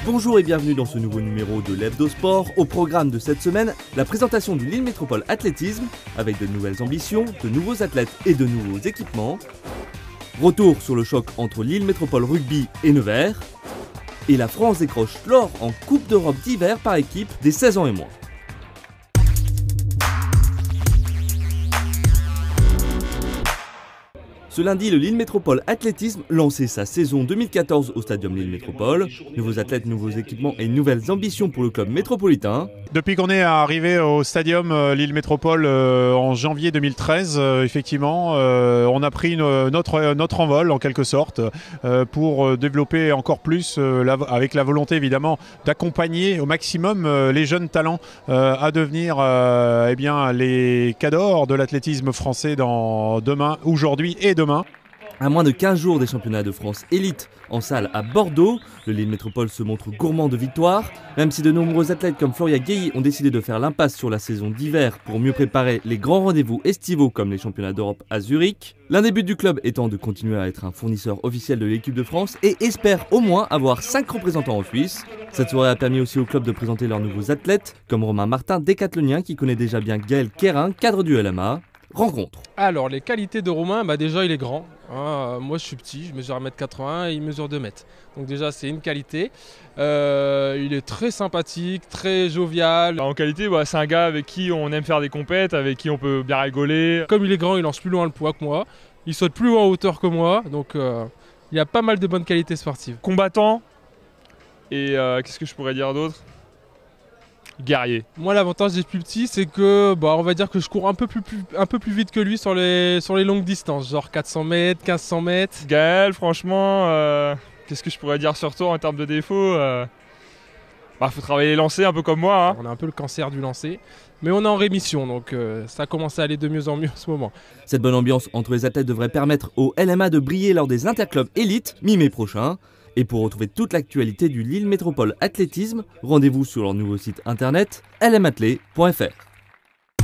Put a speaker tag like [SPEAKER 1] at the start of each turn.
[SPEAKER 1] Bonjour et bienvenue dans ce nouveau numéro de l'Hebdo Sport. Au programme de cette semaine, la présentation du Lille Métropole Athlétisme avec de nouvelles ambitions, de nouveaux athlètes et de nouveaux équipements. Retour sur le choc entre Lille Métropole Rugby et Nevers. Et la France décroche l'or en Coupe d'Europe d'hiver par équipe des 16 ans et moins. Ce lundi, le Lille Métropole Athlétisme lançait sa saison 2014 au Stadium Lille Métropole. Nouveaux athlètes, nouveaux équipements et nouvelles ambitions pour le club métropolitain.
[SPEAKER 2] Depuis qu'on est arrivé au Stadium Lille Métropole en janvier 2013, effectivement, on a pris notre envol en quelque sorte pour développer encore plus, avec la volonté évidemment d'accompagner au maximum les jeunes talents à devenir les cadors de l'athlétisme français aujourd'hui et demain.
[SPEAKER 1] À moins de 15 jours des championnats de France élite en salle à Bordeaux, le Lille Métropole se montre gourmand de victoires. Même si de nombreux athlètes comme Floria Guéhi ont décidé de faire l'impasse sur la saison d'hiver pour mieux préparer les grands rendez-vous estivaux comme les championnats d'Europe à Zurich. L'un des buts du club étant de continuer à être un fournisseur officiel de l'équipe de France et espère au moins avoir 5 représentants en Suisse. Cette soirée a permis aussi au club de présenter leurs nouveaux athlètes, comme Romain Martin, décathlonien qui connaît déjà bien Gaël Kérin, cadre du LMA. Rencontre.
[SPEAKER 3] Alors les qualités de Romain, déjà il est grand. Moi je suis petit, je mesure 1m80 et il mesure 2 mètres. Donc déjà c'est une qualité. Il est très sympathique, très jovial.
[SPEAKER 4] En qualité, c'est un gars avec qui on aime faire des compètes, avec qui on peut bien rigoler.
[SPEAKER 3] Comme il est grand, il lance plus loin le poids que moi. Il saute plus haut en hauteur que moi. Donc il y a pas mal de bonnes qualités sportives.
[SPEAKER 4] Combattant. Et qu'est-ce que je pourrais dire d'autre ? Guerrier.
[SPEAKER 3] Moi l'avantage des plus petits c'est que on va dire que je cours un peu plus vite que lui sur les longues distances, genre 400 mètres, 1500 mètres.
[SPEAKER 4] Gaël, franchement, qu'est-ce que je pourrais dire sur toi en termes de défauts faut travailler les lancers un peu comme moi.
[SPEAKER 3] On a un peu le cancer du lancer, mais on est en rémission, donc ça commence à aller de mieux en mieux en ce moment.
[SPEAKER 1] Cette bonne ambiance entre les athlètes devrait permettre au LMA de briller lors des interclubs élites mi-mai prochain. Et pour retrouver toute l'actualité du Lille Métropole Athlétisme, rendez-vous sur leur nouveau site internet lmathlé.fr.